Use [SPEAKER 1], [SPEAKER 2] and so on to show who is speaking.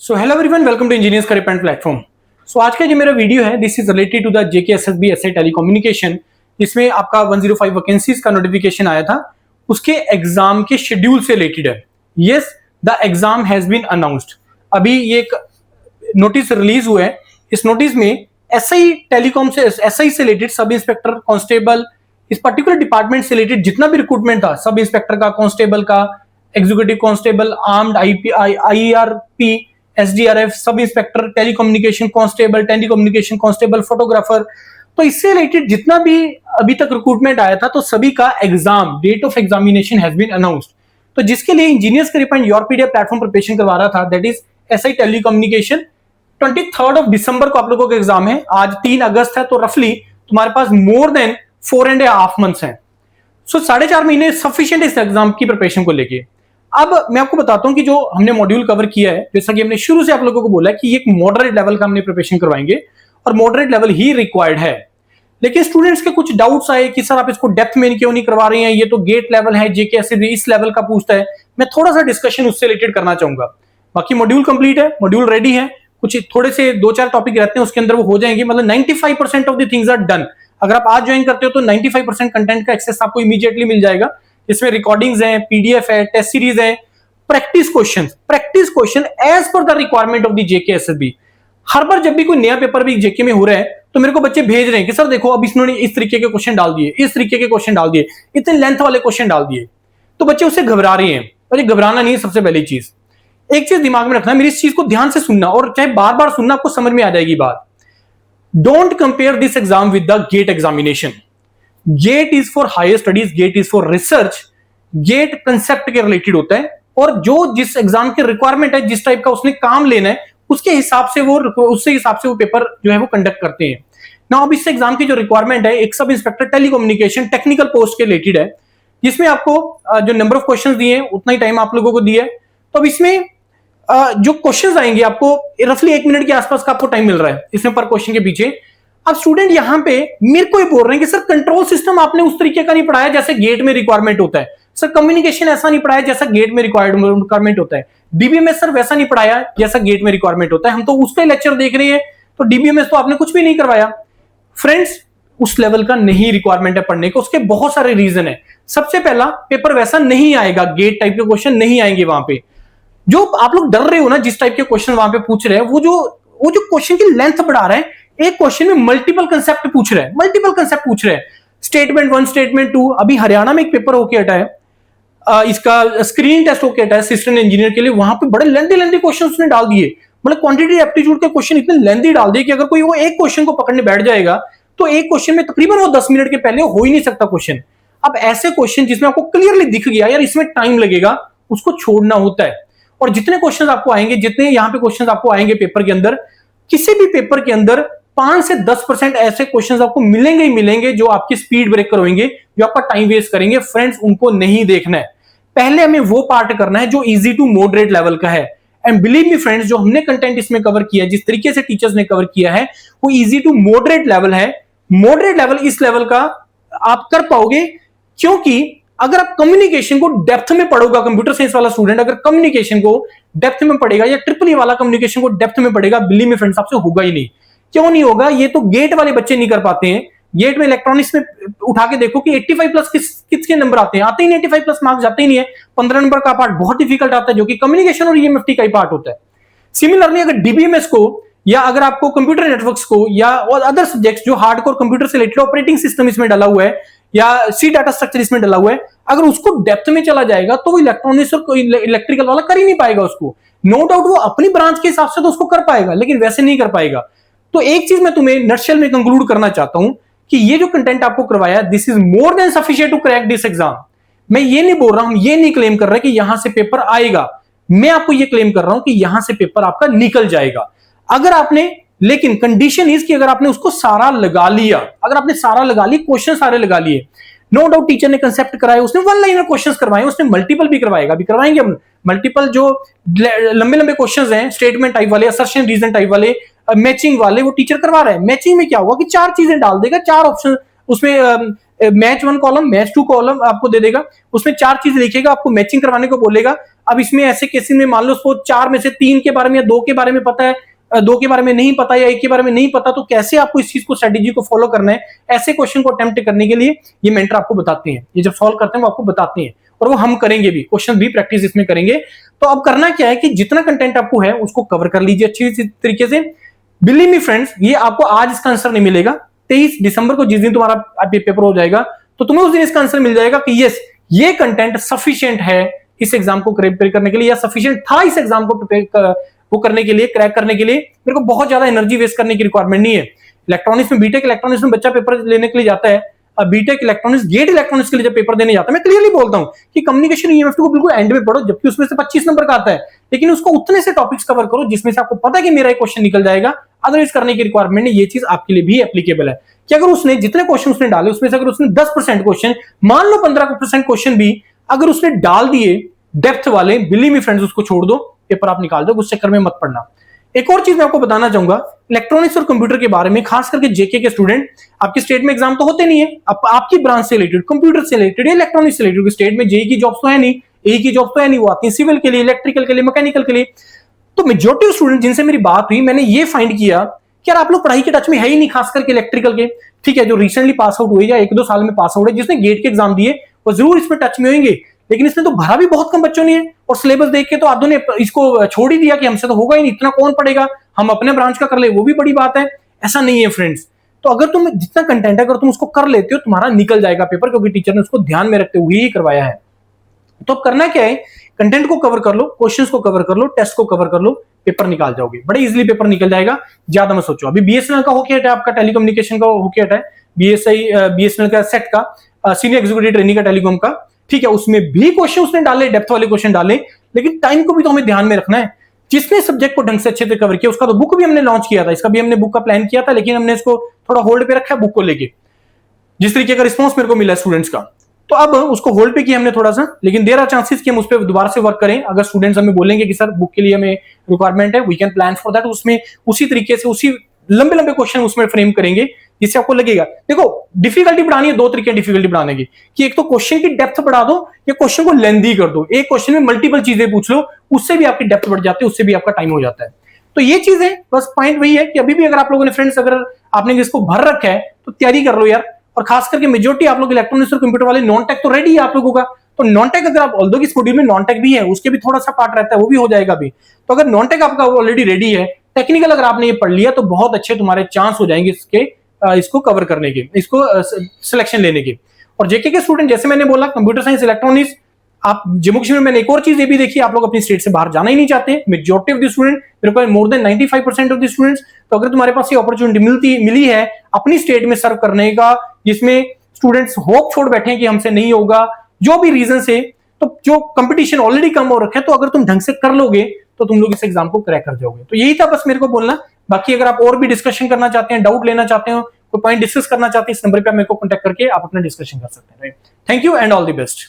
[SPEAKER 1] So hello everyone, welcome to Engineers career Point platform. So आज का जो मेरा वीडियो है this is related to the JKSSB SI telecommunication. इसमें आपका 105 वैकेंसीज का नोटिफिकेशन आया था, उसके एग्जाम के शेड्यूल से रिलेटेड है। Yes, the exam has been announced. अभी ये एक नोटिस रिलीज हुआ है। इस नोटिस में एसआई टेलीकॉम से एसआई से रिलेटेड सब इंस्पेक्टर, कांस्टेबल, इस पर्टिकुलर डिपार्टमेंट से रिलेटेड जितना भी रिक्रूटमेंट था, सब इंस्पेक्टर का, कांस्टेबल का, executive constable, armed, IRP, SDRF, sub inspector, telecommunication constable, telecommunication constable, photographer, तो इससे रिलेटेड जितना भी अभी तक रिक्रूटमेंट आया था, तो सभी का exam, date of examination has been announced. तो जिसके लिए engineers career point your PDF platform preparation करवा रहा था, दैट इज एसआई टेलीकम्युनिकेशन। 23 दिसंबर को आप लोगों का एग्जाम है। आज 3 अगस्त है, तो रफली तुम्हारे पास मोर देन 4.5 मंथ्स हैं। सो 4.5 महीने सफिशिएंट इस एग्जाम की प्रिपरेशन को लेके। अब मैं आपको बताता हूं कि जो हमने मॉड्यूल कवर किया है, जैसा कि हमने शुरू से आप लोगों को बोला है कि एक मॉडरेट लेवल का हमने प्रिपरेशन करवाएंगे और मॉडरेट लेवल ही रिक्वायर्ड है। लेकिन स्टूडेंट्स के कुछ डाउट्स आए कि सर आप इसको डेप्थ में क्यों नहीं करवा रहे हैं, ये तो गेट लेवल है, जेकेएसएसबी इस लेवल का पूछता है। मैं थोड़ा सा डिस्कशन उससे रिलेटेड करना चाहूंगा। बाकी मॉड्यूल कंप्लीट है, मॉड्यूल रेडी है। कुछ थोड़े से 2-4 टॉपिक रहते हैं, उसके अंदर वो हो जाएंगे। मतलब 95% of the things are done. अगर आप आज ज्वाइन करते हो तो 95% कंटेंट का एक्सेस आपको इमीडिएटली मिल जाएगा। इसमें रिकॉर्डिंग्स हैं, पीडीएफ है, टेस्ट सीरीज है, practice question as per the requirement of the JKSSB. हर बार जब भी कोई नया पेपर भी जेके में हो रहा है, तो मेरे को बच्चे भेज रहे हैं कि सर देखो अब इसने इस तरीके के क्वेश्चन डाल दिए, इस तरीके के क्वेश्चन डाल दिए, इतने लेंथ वाले क्वेश्चन डाल दिए। तो बच्चे उससे घबरा रहे हैं। अरे घबराना नहीं है। सबसे पहली चीज, एक चीज दिमाग में रखना, मेरी इस चीज को ध्यान से सुनना, और चाहे बार बार सुनना, आपको समझ में आ जाएगी बात। Don't compare this exam with the GATE examination. GATE is for higher studies, GATE is for research. GATE concept के रिलेटेड होता है, और जो जिस एग्जाम की रिक्वायरमेंट है, जिस टाइप का उसने काम लेना है, उसके हिसाब से वो पेपर जो है वो कंडक्ट करते हैं ना। अब इस एग्जाम की जो रिक्वायरमेंट है, एक sub inspector telecommunication technical post के रिलेटेड है, जिसमें आपको जो नंबर ऑफ क्वेश्चंस दिए हैं उतना ही टाइम आप लोगों को दिया है। तो अब इसमें जो क्वेश्चंस आएंगे, आपको रफली 1 मिनट के आसपास का आपको टाइम मिल रहा है इसमें पर क्वेश्चन के पीछे। अब स्टूडेंट यहां पे मेरे को ये बोल रहे हैं कि सर कंट्रोल सिस्टम आपने उस तरीके का नहीं पढ़ाया जैसे गेट में रिक्वायरमेंट होता है। सर कम्युनिकेशन ऐसा नहीं पढ़ाया जैसा गेट में रिक्वायरमेंट होता है। डीबीएमएस सर वैसा नहीं पढ़ाया जैसा गेट में रिक्वायरमेंट होता है। हम तो उसका लेक्चर देख रहे हैं, तो डीबीएमएस तो आपने कुछ भी नहीं करवाया। फ्रेंड्स, उस लेवल का नहीं रिक्वायरमेंट है पढ़ने का। उसके बहुत सारे रीजन है। सबसे पहला, पेपर वैसा नहीं आएगा, गेट टाइप के क्वेश्चन नहीं आएंगे वहां पे। जो आप लोग डर रहे हो ना, जिस टाइप के क्वेश्चन वहां पे पूछ रहे हैं, वो जो क्वेश्चन की लेंथ बढ़ा रहे हैं। एक क्वेश्चन में मल्टीपल कंसेप्ट पूछ रहे हैं, स्टेटमेंट 1, स्टेटमेंट 2। अभी हरियाणा में एक पेपर होके हटा है, इसका स्क्रीन टेस्ट होके हटा है असिस्टेंट इंजीनियर के लिए। वहां पे बड़े लेंथी क्वेश्चन उसने डाल दिए। मतलब क्वांटिटी एप्टीट्यूड के क्वेश्चन इतने लेंथी डाल दिए कि अगर कोई वो एक क्वेश्चन को पकड़ने बैठ जाएगा, तो एक क्वेश्चन में तकरीबन वो 10 मिनट के पहले हो ही नहीं सकता क्वेश्चन। अब ऐसे क्वेश्चन जिसमें आपको क्लियरली दिख गया यार इसमें टाइम लगेगा, उसको छोड़ना होता है। और जितने क्वेश्चन आपको आएंगे, जितने यहां पे क्वेश्चन आपको आएंगे पेपर के अंदर, किसी भी पेपर के अंदर 5 से 10% ऐसे क्वेश्चंस आपको मिलेंगे ही मिलेंगे जो आपकी स्पीड ब्रेकर होंगे, जो आपका टाइम वेस्ट करेंगे। फ्रेंड्स, उनको नहीं देखना है। पहले हमें वो पार्ट करना है जो इजी टू मॉडरेट लेवल का है। एंड बिलीव मी फ्रेंड्स, जो हमने कंटेंट इसमें कवर किया है, जिस तरीके से टीचर्स ने कवर किया है, वो इजी टू मॉडरेट लेवल है। मॉडरेट लेवल, इस लेवल का आप कर पाओगे, क्योंकि अगर आप कम्युनिकेशन को डेप्थ में पढ़ोगा, कंप्यूटर साइंस वाला स्टूडेंट अगर कम्युनिकेशन को डेप्थ में पढ़ेगा, या ट्रिपल ई वाला कम्युनिकेशन को डेप्थ में पढ़ेगा, बिलीव मी फ्रेंड्स, आपसे होगा ही नहीं। क्यों नहीं होगा? ये तो गेट वाले बच्चे नहीं कर पाते हैं। गेट में इलेक्ट्रॉनिक्स में उठा के देखो कि 85 प्लस किसके नंबर आते हैं, आते ही नहीं। 85 प्लस मार्क्स जाते ही नहीं है। 15 नंबर का पार्ट बहुत डिफिकल्ट आता है, जो कि कम्युनिकेशन और ईएमएफटी का ही पार्ट होता है। सिमिलरली, अगर डीबीएमएस को, या अगर आपको कंप्यूटर नेटवर्क्स को, या और अदर सब्जेक्ट्स जो हार्डकोर कंप्यूटर से रिलेटेड ऑपरेटिंग सिस्टम इसमें डाला हुआ है, या सी डाटा स्ट्रक्चर इसमें डाला हुआ है, अगर उसको डेप्थ में चला जाएगा, तो वो इलेक्ट्रॉनिक्स और इलेक्ट्रिकल वाला कर ही नहीं पाएगा उसको। नो डाउट वो अपनी ब्रांच के हिसाब से तो उसको कर पाएगा, लेकिन वैसे नहीं कर पाएगा। तो एक चीज मैं तुम्हें नटशेल में कंक्लूड करना चाहता हूं कि ये जो कंटेंट आपको करवाया, this is more than sufficient to crack this exam. मैं ये नहीं बोल रहा हूं, ये नहीं क्लेम कर रहा कि यहां से पेपर आएगा। मैं आपको ये क्लेम कर रहा हूं कि यहां से पेपर आपका निकल जाएगा, अगर आपने, लेकिन कंडीशन इज कि अगर आपने उसको सारा लगा लिया, अगर आपने सारा लगा ली, क्वेश्चन सारे लगा लिए। नो डाउट टीचर ने कंसेप्ट कराया, उसने वन लाइनर क्वेश्चंस करवाए, उसने मल्टीपल भी करवाएगा, अभी करवाएंगे हम। मल्टीपल जो लंबे लंबे क्वेश्चंस हैं, स्टेटमेंट टाइप वाले, असर्शन रीजन टाइप वाले, मैचिंग वाले, वो टीचर करवा रहा है। मैचिंग में क्या होगा कि 4 चीजें डाल देगा, 4 ऑप्शन उसमें मैच 1 कॉलम, मैच 2 कॉलम आपको दे देगा, उसमें 4 चीज लिखेगा, आपको मैचिंग करवाने को बोलेगा। अब इसमें ऐसे केसेस में मान लो सपोज 4 में से 3 के बारे में या 2 के बारे में पता है, 2 के बारे में नहीं पता या 1 के बारे में नहीं पता, तो कैसे आपको इस चीज को, स्ट्रेटेजी को फॉलो करना है, ऐसे क्वेश्चन को अटेम्प्ट करने के लिए ये मेंटर आपको बताते हैं। ये जब सॉल्व करते हैं वो आपको बताते हैं, और वो हम करेंगे भी, क्वेश्चन भी प्रैक्टिस इसमें करेंगे। तो अब करना क्या है कि जितना कंटेंट आपको है उसको कवर कर लीजिए अच्छी तरीके से। बिलीव मी फ्रेंड्स, ये आपको आज इसका आंसर नहीं मिलेगा, 23 दिसंबर को जिस दिन तुम्हारा पेपर हो जाएगा तो तुम्हें उस दिन इसका आंसर मिल जाएगा कि यस, ये कंटेंट सफिशिएंट है इस एग्जाम को प्रिपेयर करने के लिए, या सफिशिएंट था इस एग्जाम को प्रिपेयर वो करने के लिए, क्रैक करने के लिए। मेरे को बहुत ज्यादा एनर्जी वेस्ट करने की रिक्वायरमेंट नहीं है। इलेक्ट्रॉनिक्स में, बीटेक इलेक्ट्रॉनिक्स में बच्चा पेपर लेने के लिए जाता है, बीटेक इलेक्ट्रॉनिक्स, गेट इलेक्ट्रॉनिक्स के लिए जब पेपर देने जाता है, मैं क्लियरली बोलता हूं कि कम्युनिकेशन ईएमएफ को बिल्कुल एंड में पढ़ो, जबकि उसमें से 25 नंबर का आता है, लेकिन उसको उतने से टॉपिक्स कवर करो जिसमें से आपको पता है कि मेरा एक क्वेश्चन निकल जाएगा, अदरवाइज करने की रिक्वायरमेंट नहीं। ये चीज आपके लिए भी एप्लीकेबल है कि अगर उसने जितने क्वेश्चन उसने डाले उसमें से अगर उसने 10% क्वेश्चन, मान लो 15% क्वेश्चन भी अगर उसने डाल दिए डेप्थ वाले, बिलीव मी फ्रेंड्स, उसको छोड़ दो, पेपर आप निकाल दो, उस चक्कर में मत पढ़ना। एक और चीज मैं आपको बताना चाहूंगा इलेक्ट्रॉनिक्स और कंप्यूटर के बारे में, खास करके जेके के स्टूडेंट, आपके स्टेट में एग्जाम तो होते नहीं है, आपकी ब्रांच से रिलेटेड, कंप्यूटर से रिलेटेड या इलेक्ट्रॉनिक्स से रिलेटेड, स्टेट में जेई की जॉब्स तो है नहीं, ए की जॉब तो है नहीं, वो आती है सिविल के लिए, इलेक्ट्रिकल के लिए, मैकेनिकल के लिए। तो मेजॉरिटी स्टूडेंट जिनसे मेरी बात हुई, मैंने ये फाइंड किया कि यार आप लोग पढ़ाई के टच में है ही नहीं, खास करके इलेक्ट्रिकल के, ठीक है, जो रिसेंटली पास आउट हुए या 1-2 साल में पास आउट है, जिसने गेट के एग्जाम दिए, वो जरूर इसमें टच में होंगे, लेकिन इसमें तो भरा भी बहुत कम बच्चों ने है, और सिलेबस देख के तो आधों ने इसको छोड़ ही दिया कि हमसे तो होगा ही नहीं, इतना कौन पढ़ेगा, हम अपने ब्रांच का कर ले वो भी बड़ी बात है। ऐसा नहीं है फ्रेंड्स। तो अगर तुम जितना कंटेंट है अगर तुम उसको कर लेते हो, तुम्हारा निकल जाएगा पेपर, क्योंकि टीचर ने उसको ध्यान में रखते हुए ही करवाया है। तो अब करना क्या है, कंटेंट को कवर कर लो, क्वेश्चंस को कवर कर लो, टेस्ट को कवर कर लो, पेपर निकाल जाओगे, बड़े इजीली पेपर निकल जाएगा, ज्यादा मत सोचो। अभी बीएसएनएल का होके हटा है, आपका टेलीकम्युनिकेशन का होके हटा है, बीएसएनएल का सेट का, सीनियर एग्जीक्यूटिव ट्रेनिंग का, टेलीकॉम का, ठीक है, उसमें भी क्वेश्चन उसने डाले, डेप्थ वाले क्वेश्चन डाले, लेकिन टाइम को भी तो हमें ध्यान में रखना है। जिसने सब्जेक्ट को ढंग से अच्छे से कवर किया, उसका तो बुक भी हमने लॉन्च किया था, इसका भी हमने बुक का प्लान किया था, लेकिन हमने इसको थोड़ा होल्ड पे रखा है बुक को लेके, जिस तरीके का रिस्पॉन्स मेरे को मिला स्टूडेंट्स का, तो अब उसको होल्ड पे किया हमने थोड़ा सा, लेकिन देयर आर चांसेस कि हम उस पर दोबारा से वर्क करें। अगर स्टूडेंट्स हमें बोलेंगे कि सर बुक के लिए हमें रिक्वायरमेंट है, we can plan for that, उसमें उसी तरीके से उसी लंबे लंबे क्वेश्चन उसमें फ्रेम करेंगे जिससे आपको लगेगा। देखो डिफिकल्टी बढ़ानी है, 2 तरीके डिफिकल्टी बढ़ाने की, कि एक तो क्वेश्चन की डेप्थ बढ़ा दो या क्वेश्चन को लेंदी कर दो। एक क्वेश्चन में मल्टीपल चीजें पूछ लो, उससे भी आपकी डेप्थ बढ़ जाती है, उससे भी आपका टाइम हो जाता है। तो ये चीज है, बस पॉइंट वही है कि अभी भी अगर आप लोगों ने फ्रेंड्स, अगर आपने इसको भर रखा है तो तैयारी कर लो यार। और खास करके मेजॉरिटी आप लोग इलेक्ट्रॉनिक्स और कंप्यूटर वाले, नॉन टेक तो रेडी है आप लोगों का, तो नॉन टेक अगर आप, ऑल्दो की स्टूडियो में नॉन टेक भी है, उसके भी थोड़ा सा पार्ट रहता है, वो भी हो जाएगा अभी। तो अगर नॉन टेक आपका ऑलरेडी रेडी है, टेक्निकल अगर आपने ये पढ़ लिया, तो बहुत अच्छे तुम्हारे चांस हो जाएंगे इसको कवर करने के, इसको सिलेक्शन लेने के। और जेके के स्टूडेंट, जैसे मैंने बोला, कंप्यूटर साइंस, इलेक्ट्रॉनिक्स, आप जम्मू कश्मीर में, मैंने एक और चीज ये भी देखी, आप लोग अपनी स्टेट से बाहर जाना ही नहीं चाहते, मेजॉरिटी ऑफ द स्टूडेंट, मेरे को more than 95% of the students. तो अगर तुम्हारे पास ये अपॉर्चुनिटी मिली है अपनी स्टेट में सर्व करने का, जिसमें स्टूडेंट्स होप छोड़ बैठे हैं कि हमसे नहीं होगा, जो भी रीजन से, तो जो कंपटीशन ऑलरेडी कम हो रखा है, तो अगर तुम ढंग से कर लोगे तो तुम लोग इस एग्जाम को क्रैक कर जाओगे। तो यही था बस मेरे को बोलना। बाकी अगर आप और भी डिस्कशन करना चाहते हैं, डाउट लेना चाहते हो, कोई पॉइंट डिस्कस करना चाहते हैं, इस नंबर पे आप मेरे को कॉन्टैक्ट करके आप अपना डिस्कशन कर सकते हैं। Thank you and all the best.